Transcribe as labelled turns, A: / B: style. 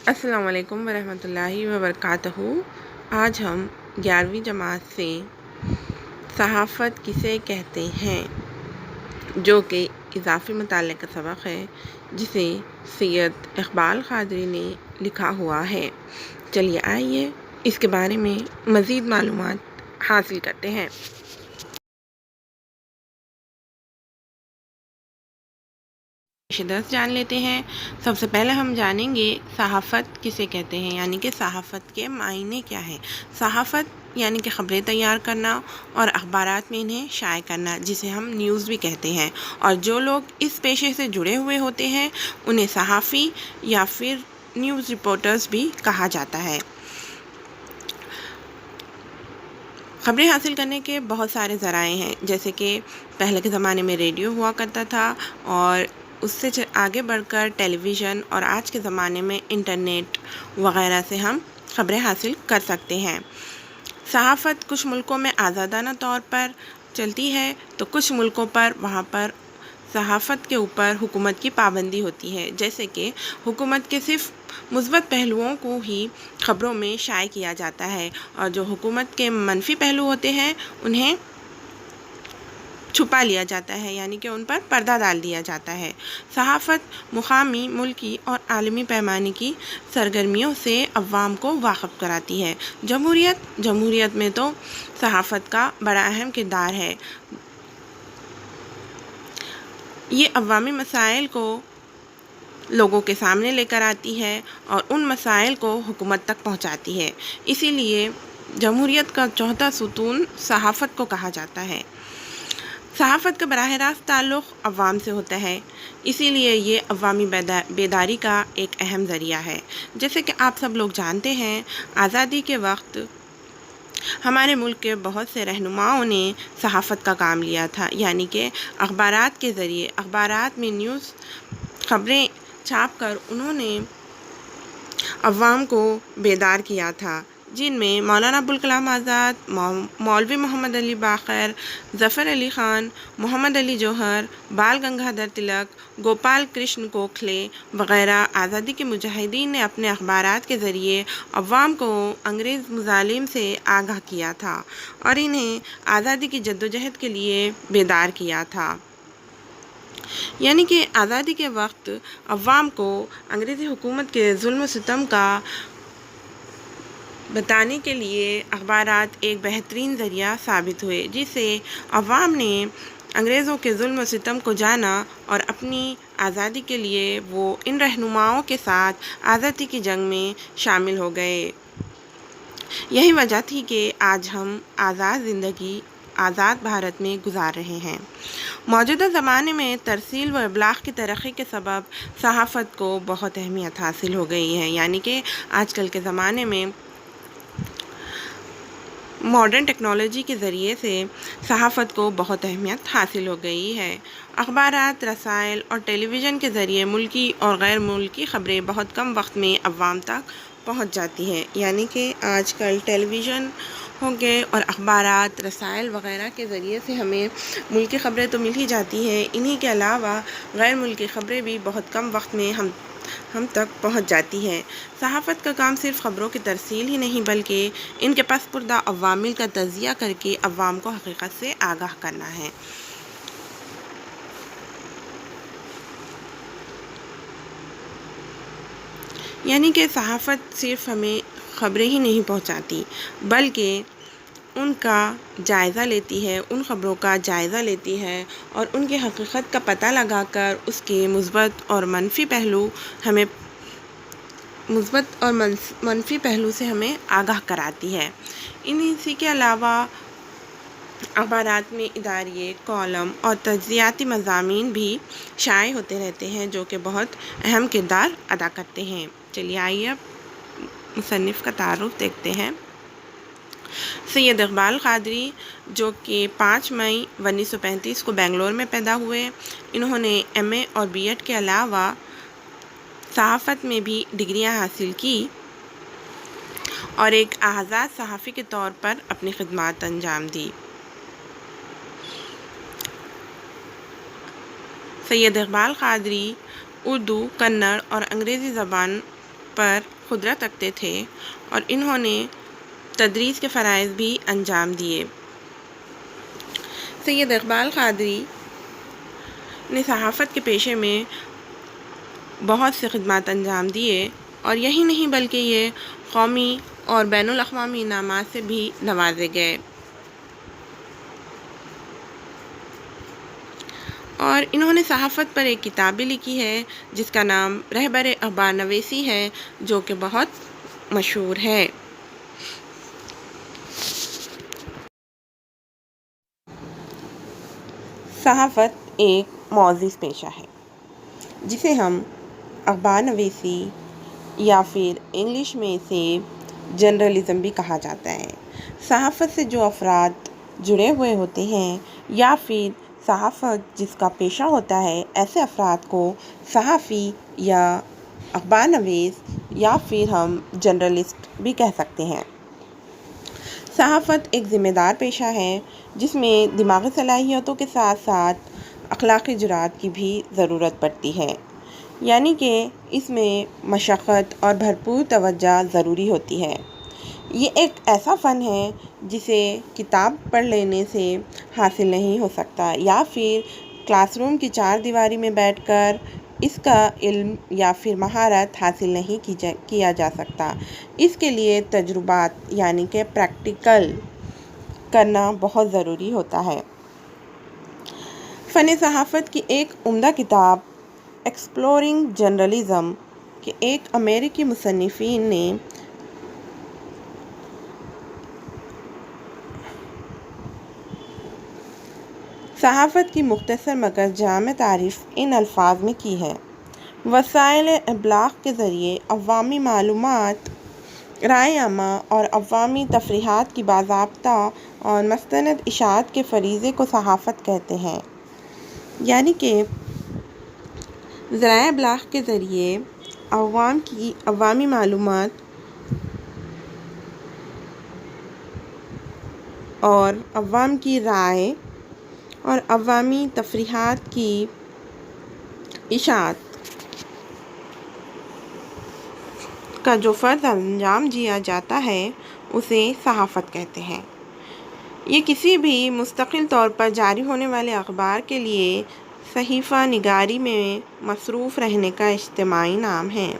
A: السلام علیکم ورحمۃ اللہ وبرکاتہ۔ آج ہم 11ویں جماعت سے صحافت کسے کہتے ہیں جو کہ اضافی مطالعے کا سبق ہے، جسے سید اقبال قادری نے لکھا ہوا ہے۔ چلیے آئیے اس کے بارے میں مزید معلومات حاصل کرتے ہیں۔ درس جان لیتے ہیں۔ سب سے پہلے ہم جانیں گے صحافت کسے کہتے ہیں، یعنی کہ صحافت کے معنی کیا ہے۔ صحافت یعنی کہ خبریں تیار کرنا اور اخبارات میں انہیں شائع کرنا، جسے ہم نیوز بھی کہتے ہیں، اور جو لوگ اس پیشے سے جڑے ہوئے ہوتے ہیں انہیں صحافی یا پھر نیوز رپورٹرز بھی کہا جاتا ہے۔ خبریں حاصل کرنے کے بہت سارے ذرائع ہیں، جیسے کہ پہلے کے زمانے میں ریڈیو ہوا کرتا تھا، اور اس سے آگے بڑھ کر ٹیلی ویژن، اور آج کے زمانے میں انٹرنیٹ وغیرہ سے ہم خبریں حاصل کر سکتے ہیں۔ صحافت کچھ ملکوں میں آزادانہ طور پر چلتی ہے، تو کچھ ملکوں پر وہاں پر صحافت کے اوپر حکومت کی پابندی ہوتی ہے، جیسے کہ حکومت کے صرف مثبت پہلوؤں کو ہی خبروں میں شائع کیا جاتا ہے، اور جو حکومت کے منفی پہلو ہوتے ہیں انہیں چھپا لیا جاتا ہے، یعنی کہ ان پر پردہ ڈال دیا جاتا ہے۔ صحافت مقامی، ملکی اور عالمی پیمانے کی سرگرمیوں سے عوام کو واقف کراتی ہے۔ جمہوریت میں تو صحافت کا بڑا اہم کردار ہے۔ یہ عوامی مسائل کو لوگوں کے سامنے لے کر آتی ہے اور ان مسائل کو حکومت تک پہنچاتی ہے۔ اسی لیے جمہوریت کا چوتھا ستون صحافت کو کہا جاتا ہے۔ صحافت کا براہ راست تعلق عوام سے ہوتا ہے، اسی لیے یہ عوامی بیداری کا ایک اہم ذریعہ ہے۔ جیسے کہ آپ سب لوگ جانتے ہیں، آزادی کے وقت ہمارے ملک کے بہت سے رہنماؤں نے صحافت کا کام لیا تھا، یعنی کہ اخبارات کے ذریعے، اخبارات میں نیوز خبریں چھاپ کر انہوں نے عوام کو بیدار کیا تھا، جن میں مولانا ابوالکلام آزاد، مولوی محمد علی باقر، ظفر علی خان، محمد علی جوہر، بال گنگاہدر تلک، گوپال کرشن گوکھلے وغیرہ آزادی کے مجاہدین نے اپنے اخبارات کے ذریعے عوام کو انگریز مظالم سے آگاہ کیا تھا اور انہیں آزادی کی جدوجہد کے لیے بیدار کیا تھا۔ یعنی کہ آزادی کے وقت عوام کو انگریزی حکومت کے ظلم و ستم کا بتانے کے لیے اخبارات ایک بہترین ذریعہ ثابت ہوئے، جس سے عوام نے انگریزوں کے ظلم و ستم کو جانا اور اپنی آزادی کے لیے وہ ان رہنماؤں کے ساتھ آزادی کی جنگ میں شامل ہو گئے۔ یہی وجہ تھی کہ آج ہم آزاد زندگی آزاد بھارت میں گزار رہے ہیں۔ موجودہ زمانے میں ترسیل و ابلاغ کی ترقی کے سبب صحافت کو بہت اہمیت حاصل ہو گئی ہے، یعنی کہ آج کل کے زمانے میں ماڈرن ٹیکنالوجی کے ذریعے سے صحافت کو بہت اہمیت حاصل ہو گئی ہے۔ اخبارات، رسائل اور ٹیلی ویژن کے ذریعے ملکی اور غیر ملکی خبریں بہت کم وقت میں عوام تک پہنچ جاتی ہیں، یعنی کہ آج کل ٹیلی ویژن ہو گئے اور اخبارات، رسائل وغیرہ کے ذریعے سے ہمیں ملکی خبریں تو مل ہی جاتی ہیں، انہی کے علاوہ غیر ملکی خبریں بھی بہت کم وقت میں ہم تک پہنچ جاتی ہیں۔ صحافت کا کام صرف خبروں کی ترسیل ہی نہیں بلکہ ان کے پس پردہ عوامل کا تجزیہ کر کے عوام کو حقیقت سے آگاہ کرنا ہے۔ یعنی کہ صحافت صرف ہمیں خبریں ہی نہیں پہنچاتی بلکہ ان کا جائزہ لیتی ہے، ان خبروں کا جائزہ لیتی ہے اور ان کی حقیقت کا پتہ لگا کر اس کے مثبت اور منفی پہلو سے ہمیں آگاہ کراتی ہے۔ اسی کے علاوہ اخبارات میں اداریے، کالم اور تجزیاتی مضامین بھی شائع ہوتے رہتے ہیں، جو کہ بہت اہم کردار ادا کرتے ہیں۔ چلیے آئیے اب مصنف کا تعارف دیکھتے ہیں۔ سید اقبال قادری، جو کہ 5 مئی 1935 کو بنگلور میں پیدا ہوئے، انہوں نے ایم اے اور بی ایڈ کے علاوہ صحافت میں بھی ڈگریاں حاصل کی اور ایک آزاد صحافی کے طور پر اپنی خدمات انجام دی۔ سید اقبال قادری اردو، کنڑ اور انگریزی زبان پر قدرت رکھتے تھے اور انہوں نے تدریس کے فرائض بھی انجام دیے۔ سید اقبال قادری نے صحافت کے پیشے میں بہت سے خدمات انجام دیے اور یہی نہیں بلکہ یہ قومی اور بین الاقوامی انعامات سے بھی نوازے گئے، اور انہوں نے صحافت پر ایک کتاب بھی لکھی ہے جس کا نام رہبر اخبار نویسی ہے، جو کہ بہت مشہور ہے۔ صحافت ایک معزز پیشہ ہے جسے ہم اخبار نویسی یا پھر انگلش میں اسے جرنلزم بھی کہا جاتا ہے۔ صحافت سے جو افراد جڑے ہوئے ہوتے ہیں یا پھر صحافت جس کا پیشہ ہوتا ہے، ایسے افراد کو صحافی یا اخبار نویس یا پھر ہم جرنلسٹ بھی کہہ سکتے ہیں۔ صحافت ایک ذمہ دار پیشہ ہے جس میں دماغی صلاحیتوں کے ساتھ ساتھ اخلاقی جرات کی بھی ضرورت پڑتی ہے، یعنی کہ اس میں مشقت اور بھرپور توجہ ضروری ہوتی ہے۔ یہ ایک ایسا فن ہے جسے کتاب پڑھ لینے سے حاصل نہیں ہو سکتا یا پھر کلاس روم کی چار دیواری میں بیٹھ کر اس کا علم یا پھر مہارت حاصل نہیں کیا جا سکتا۔ اس کے لیے تجربات یعنی کہ پریکٹیکل کرنا بہت ضروری ہوتا ہے۔ فن صحافت کی ایک عمدہ کتاب ایکسپلورنگ جرنلزم کے ایک امریکی مصنفین نے صحافت کی مختصر مگر جامع تعریف ان الفاظ میں کی ہے: وسائل ابلاغ کے ذریعے عوامی معلومات، رائے عامہ اور عوامی تفریحات کی باضابطہ اور مستند اشاعت کے فریضے کو صحافت کہتے ہیں۔ یعنی کہ ذرائع ابلاغ کے ذریعے عوامی معلومات اور عوام کی رائے اور عوامی تفریحات کی اشاعت کا جو فرض انجام دیا جاتا ہے اسے صحافت کہتے ہیں۔ یہ کسی بھی مستقل طور پر جاری ہونے والے اخبار کے لیے صحیفہ نگاری میں مصروف رہنے کا اجتماعی نام ہے۔